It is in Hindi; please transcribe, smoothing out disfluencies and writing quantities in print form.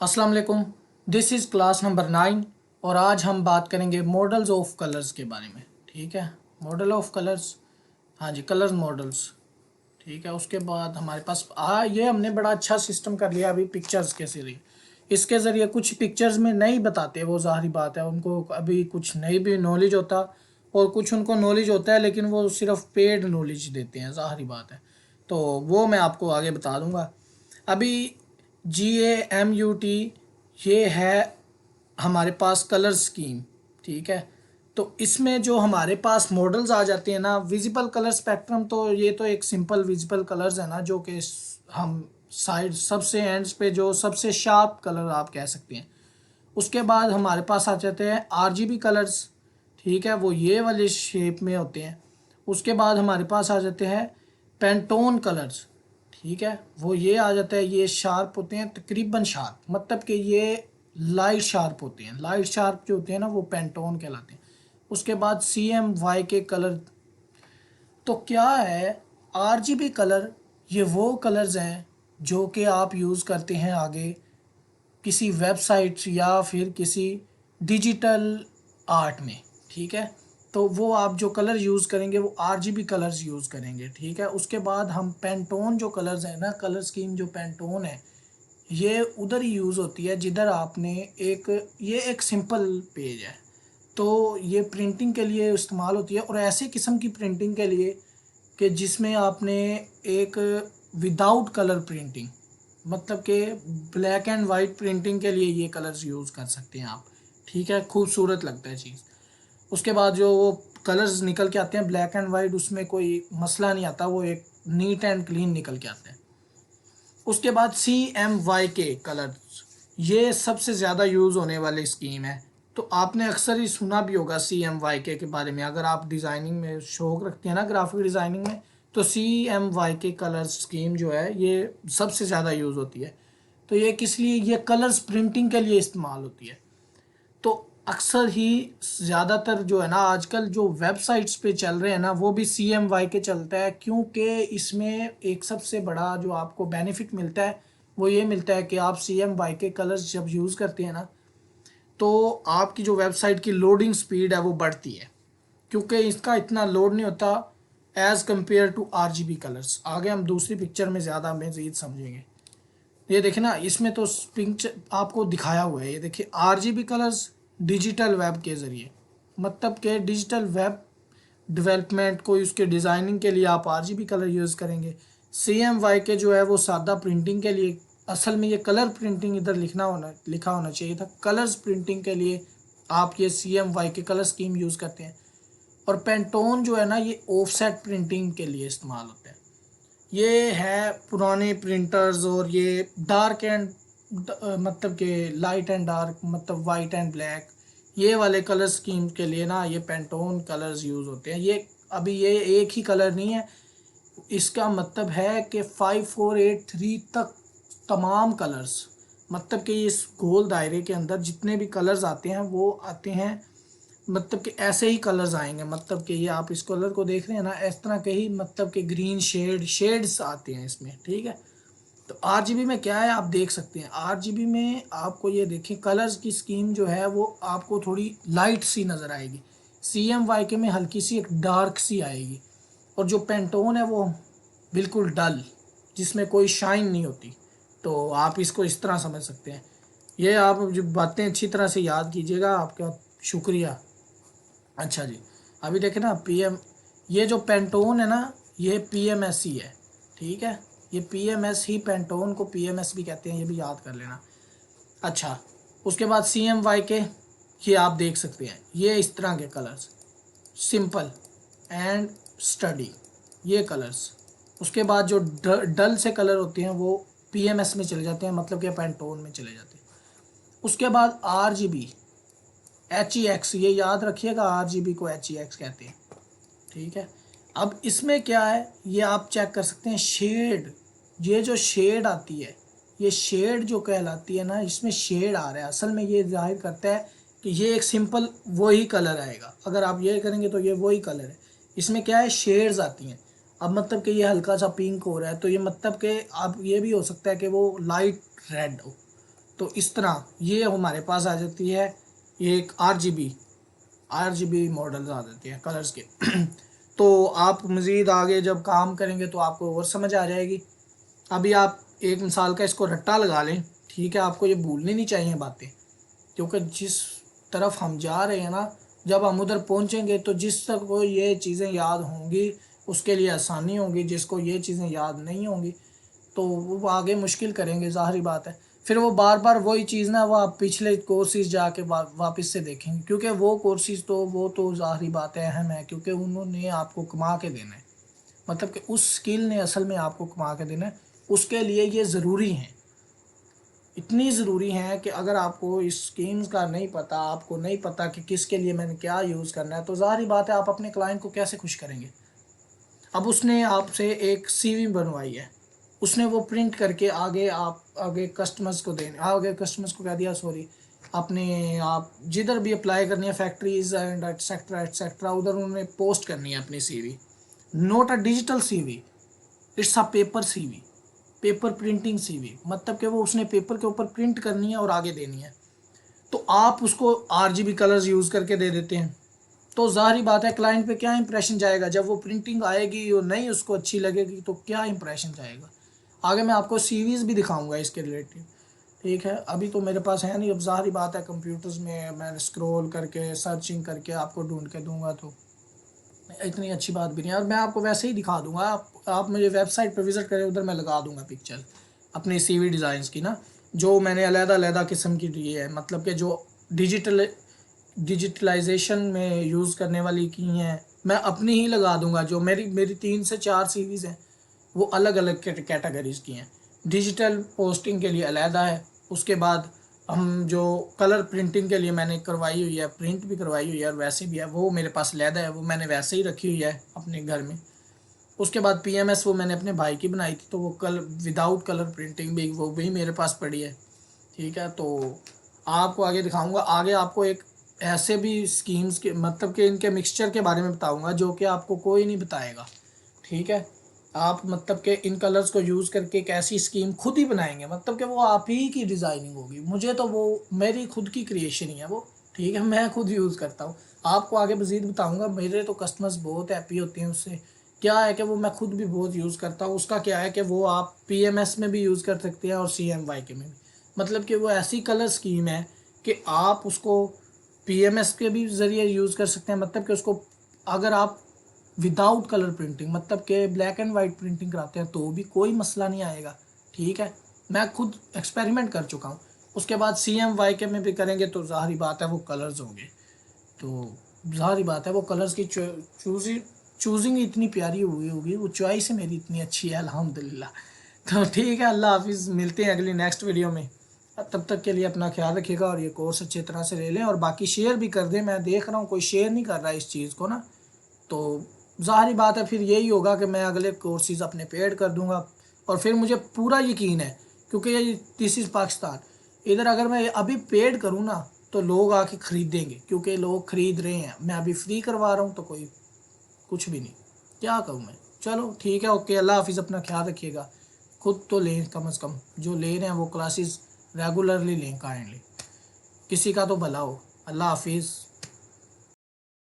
अस्सलाम वालेकुम। दिस इज़ क्लास नंबर 9 और आज हम बात करेंगे मॉडल्स ऑफ कलर्स के बारे में। ठीक है, मॉडल ऑफ कलर्स, हाँ जी, कलर मॉडल्स। ठीक है, उसके बाद हमारे पास ये हमने बड़ा अच्छा सिस्टम कर लिया अभी पिक्चर्स के ज़रिए। इसके ज़रिए कुछ पिक्चर्स में नहीं बताते, वो ज़ाहिर बात है, उनको अभी कुछ नहीं भी नॉलेज होता और कुछ उनको नॉलेज होता है लेकिन वो सिर्फ पेड नॉलेज देते हैं, ज़ाहिर बात है। तो वो मैं आपको आगे बता दूंगा। अभी GAMUT ये है हमारे पास कलर स्कीम। ठीक है, तो इसमें जो हमारे पास मॉडल्स आ जाते हैं ना, विजिबल कलर स्पेक्ट्रम, तो ये तो एक सिंपल विजिबल कलर्स है ना, जो कि हम साइड सबसे एंड्स पे जो सबसे शार्प कलर आप कह सकते हैं। उसके बाद हमारे पास आ जाते हैं RGB कलर्स। ठीक है, वो ये वाले शेप में होते हैं। उसके बाद हमारे पास आ जाते हैं पेंटोन कलर्स। ठीक है, वो ये आ जाता है, ये शार्प होते हैं, तकरीबन शार्प, मतलब कि ये लाइट शार्प होते हैं। लाइट शार्प जो होते हैं ना, वो पेंटोन कहलाते हैं। उसके बाद CMYK कलर। तो क्या है, RGB कलर, ये वो कलर्स हैं जो कि आप यूज़ करते हैं आगे किसी वेबसाइट या फिर किसी डिजिटल आर्ट में। ठीक है, तो वो आप जो कलर यूज़ करेंगे वो RGB कलर्स यूज़ करेंगे। ठीक है, उसके बाद हम पेंटोन जो कलर्स हैं ना, कलर स्कीम जो पेंटोन है, ये उधर ही यूज़ होती है जिधर आपने एक, ये एक सिंपल पेज है, तो ये प्रिंटिंग के लिए इस्तेमाल होती है, और ऐसे किस्म की प्रिंटिंग के लिए कि जिसमें आपने एक विदाउट कलर प्रिंटिंग, मतलब कि ब्लैक एंड वाइट प्रिंटिंग के लिए ये कलर्स यूज़ कर सकते हैं आप। ठीक है, खूबसूरत लगता है चीज़। उसके बाद जो वो कलर्स निकल के आते हैं ब्लैक एंड वाइट, उसमें कोई मसला नहीं आता, वो एक नीट एंड क्लीन निकल के आते हैं। उसके बाद CMYK कलर्स, ये सबसे ज़्यादा यूज़ होने वाली स्कीम है। तो आपने अक्सर ही सुना भी होगा CMYK के बारे में, अगर आप डिज़ाइनिंग में शौक़ रखते हैं ना, ग्राफिक डिज़ाइनिंग में, तो CMYK कलर स्कीम जो है ये सबसे ज़्यादा यूज़ होती है। तो ये किस लिए, ये कलर्स प्रिंटिंग के लिए इस्तेमाल होती है। तो अक्सर ही ज़्यादातर जो है ना आजकल जो वेबसाइट्स पे चल रहे हैं ना, वो भी CMYK चलता है, क्योंकि इसमें एक सबसे बड़ा जो आपको बेनिफिट मिलता है वो ये मिलता है कि आप CMYK कलर्स जब यूज़ करते हैं ना, तो आपकी जो वेबसाइट की लोडिंग स्पीड है वो बढ़ती है, क्योंकि इसका इतना लोड नहीं होता as compare to RGB colours. आगे हम दूसरी पिक्चर में ज़्यादा मज़ीद समझेंगे। ये देखिए ना, इसमें तो पिक्चर आपको दिखाया हुआ है, ये देखिए RGB कलर्स डिजिटल वेब के ज़रिए, मतलब कि डिजिटल वेब डेवलपमेंट को, उसके डिज़ाइनिंग के लिए आप RGB कलर यूज़ करेंगे। CMYK जो है वो सादा प्रिंटिंग के लिए, असल में ये कलर प्रिंटिंग इधर लिखा होना चाहिए था, कलर्स प्रिंटिंग के लिए आप ये CMYK कलर स्कीम यूज़ करते हैं। और पेंटोन जो है ना, ये ऑफसेट प्रिंटिंग के लिए इस्तेमाल होता है। ये है पुराने प्रिंटर्स, और ये डार्क एंड मतलब कि लाइट एंड डार्क, मतलब वाइट एंड ब्लैक, ये वाले कलर स्कीम के लिए ना ये पेंटोन कलर्स यूज़ होते हैं। ये अभी ये एक ही कलर नहीं है, इसका मतलब है कि 5483 तक तमाम कलर्स, मतलब कि इस गोल दायरे के अंदर जितने भी कलर्स आते हैं वो आते हैं, मतलब कि ऐसे ही कलर्स आएंगे, मतलब कि ये आप इस कलर को देख रहे हैं ना, इस तरह के ही, मतलब कि ग्रीन शेड्स आते हैं इसमें। ठीक है, तो RGB में क्या है आप देख सकते हैं, RGB में आपको ये देखें कलर्स की स्कीम जो है वो आपको थोड़ी लाइट सी नज़र आएगी। CMYK में हल्की सी एक डार्क सी आएगी, और जो पेंटोन है वो बिल्कुल डल, जिसमें कोई शाइन नहीं होती। तो आप इसको इस तरह समझ सकते हैं। ये आप जो बातें अच्छी तरह से याद कीजिएगा, आपका शुक्रिया। अच्छा जी, अभी देखें ना ये जो पेंटोन है ना, ये PMS ही है। ठीक है, ये PMS ही, पेंटोन को PMS भी कहते हैं, ये भी याद कर लेना। अच्छा, उसके बाद CMYK, ये आप देख सकते हैं, ये इस तरह के कलर्स, सिंपल एंड स्टडी, ये कलर्स। उसके बाद जो डल से कलर होते हैं वो PMS में चले जाते हैं, मतलब कि पेंटोन में चले जाते हैं। उसके बाद RGB, HEX, ये याद रखिएगा, RGB को HEX कहते हैं। ठीक है, अब इसमें क्या है, ये आप चेक कर सकते हैं शेड, ये जो शेड आती है, ये शेड जो कहलाती है ना, इसमें शेड आ रहा है, असल में ये जाहिर करता है कि ये एक सिंपल वही कलर आएगा। अगर आप ये करेंगे तो ये वही कलर है, इसमें क्या है, शेड्स आती हैं। अब मतलब कि ये हल्का सा पिंक हो रहा है, तो ये मतलब कि आप, ये भी हो सकता है कि वो लाइट रेड हो, तो इस तरह ये हमारे पास आ जाती है, ये एक RGB मॉडल्स आ जाती है कलर्स के। तो आप मज़ीद आगे जब काम करेंगे तो आपको और समझ आ जाएगी। अभी आप एक मिसाल का इसको रट्टा लगा लें, ठीक है, आपको ये भूलनी नहीं चाहिए बातें, क्योंकि जिस तरफ हम जा रहे हैं ना, जब हम उधर पहुंचेंगे तो जिस तक वो ये चीज़ें याद होंगी उसके लिए आसानी होगी, जिसको ये चीज़ें याद नहीं होंगी तो वो आगे मुश्किल करेंगे, ज़ाहिर बात है। फिर वो बार बार वही चीज़ ना वो आप पिछले कोर्सेज जाके वापस से देखेंगे, क्योंकि वो कोर्सेज तो वो तो ज़ाहिर बात है अहम है, क्योंकि उन्होंने आपको कमा के देना है, मतलब कि उस स्किल ने असल में आपको कमा के देना है। उसके लिए ये ज़रूरी है, इतनी ज़रूरी है कि अगर आपको इस स्कीम्स का नहीं पता, आपको नहीं पता कि किसके लिए मैंने क्या यूज़ करना है, तो ज़ाहिर बात है आप अपने क्लाइंट को कैसे खुश करेंगे। अब उसने आपसे एक CV बनवाई है, उसने वो प्रिंट करके आगे कस्टमर्स को देने, आगे कस्टमर्स को कह दिया सॉरी, अपने आप जिधर भी अप्लाई करनी है फैक्ट्रीज एंड एटसेट्रा एटसेट्रा, उधर उन्होंने पोस्ट करनी है अपनी CV। Not a digital CV, it's a paper CV, paper printing CV, मतलब कि वो उसने पेपर के ऊपर प्रिंट करनी है और आगे देनी है। तो आप उसको RGB कलर्स यूज़ करके दे देते हैं, तो ज़ाहिर बात है क्लाइंट पे क्या इंप्रेशन जाएगा, जब वो प्रिंटिंग आएगी और नहीं उसको अच्छी लगेगी तो क्या इंप्रेशन जाएगा। आगे मैं आपको CVs भी दिखाऊंगा इसके रिलेटेड, ठीक है। अभी तो मेरे पास है नहीं, अब ज़ाहिर बात है कंप्यूटर्स में मैं स्क्रॉल करके सर्चिंग करके आपको ढूंढ के दूंगा तो इतनी अच्छी बात भी नहीं है, और मैं आपको वैसे ही दिखा दूंगा। आप मेरे वेबसाइट पर विज़िट करें, उधर मैं लगा दूंगा पिक्चर अपने CV डिज़ाइंस की ना, जो मैंने अलग-अलग किस्म की दी है, मतलब कि जो डिजिटलाइजेशन में यूज़ करने वाली की हैं, मैं अपनी ही लगा दूंगा। जो मेरी मेरी 3 से 4 CVs हैं वो अलग अलग कैटेगरीज़ की हैं। डिजिटल पोस्टिंग के लिए अलहदा है, उसके बाद हम जो कलर प्रिंटिंग के लिए मैंने करवाई हुई है, प्रिंट भी करवाई हुई है और वैसे भी है, वो मेरे पास अलहदा है, वो मैंने वैसे ही रखी हुई है अपने घर में। उसके बाद PMS वो मैंने अपने भाई की बनाई थी, तो वो विदाउट कलर प्रिंटिंग भी वो भी मेरे पास पड़ी है, ठीक है। तो आपको आगे दिखाऊंगा, आगे आपको एक ऐसे भी स्कीम्स के मतलब कि इनके मिक्सचर के बारे में बताऊंगा जो कि आपको कोई नहीं बताएगा, ठीक है। आप मतलब कि इन कलर्स को यूज़ करके एक ऐसी स्कीम खुद ही बनाएंगे, मतलब कि वो आप ही की डिज़ाइनिंग होगी, मुझे तो वो मेरी खुद की क्रिएशन ही है वो, ठीक है, मैं खुद यूज़ करता हूँ। आपको आगे मज़ीद बताऊँगा, मेरे तो कस्टमर्स बहुत हैप्पी होते हैं उससे। क्या है कि वो मैं खुद भी बहुत यूज़ करता हूँ, उसका क्या है कि वो आप PMS में भी यूज़ कर सकते हैं और CMYK में भी, मतलब कि वो ऐसी कलर स्कीम है कि आप उसको PMS के भी ज़रिए यूज़ कर सकते हैं, मतलब कि उसको अगर आप विदाउट कलर प्रिंटिंग मतलब कि ब्लैक एंड वाइट प्रिंटिंग कराते हैं तो भी कोई मसला नहीं आएगा, ठीक है। मैं खुद एक्सपेरिमेंट कर चुका हूँ। उसके बाद CMYK में भी करेंगे तो ज़ाहिर बात है वो कलर्स होंगे, तो ज़ाहिर बात है वो कलर्स की चूजिंग इतनी प्यारी हुई होगी, वो चॉइस मेरी इतनी अच्छी है अल्हम्दुलिल्लाह। तो ठीक है, अल्लाह हाफिज़, मिलते हैं अगली नेक्स्ट वीडियो में। तब तक के लिए अपना ख्याल रखिएगा और ये कोर्स अच्छी तरह से ले लें और बाकी शेयर भी कर दें। मैं देख रहा हूँ कोई शेयर नहीं कर रहा है इस चीज़ को ना, तो ज़ाहिर बात है फिर यही होगा कि मैं अगले कोर्सेज़ अपने पेड कर दूंगा। और फिर मुझे पूरा यकीन है, क्योंकि ये दिस इज़ पाकिस्तान, इधर अगर मैं अभी पेड करूँ ना तो लोग आके ख़रीदेंगे, क्योंकि लोग ख़रीद रहे हैं। मैं अभी फ्री करवा रहा हूँ तो कोई कुछ भी नहीं, क्या कहूँ मैं। चलो ठीक है, ओके, अल्लाह हाफिज़, अपना ख्याल रखिएगा। खुद तो लें, कम से कम जो ले रहे हैं वो क्लासेस रेगुलरली लें, काइंडली, किसी का तो भला हो। अल्लाह हाफिज़।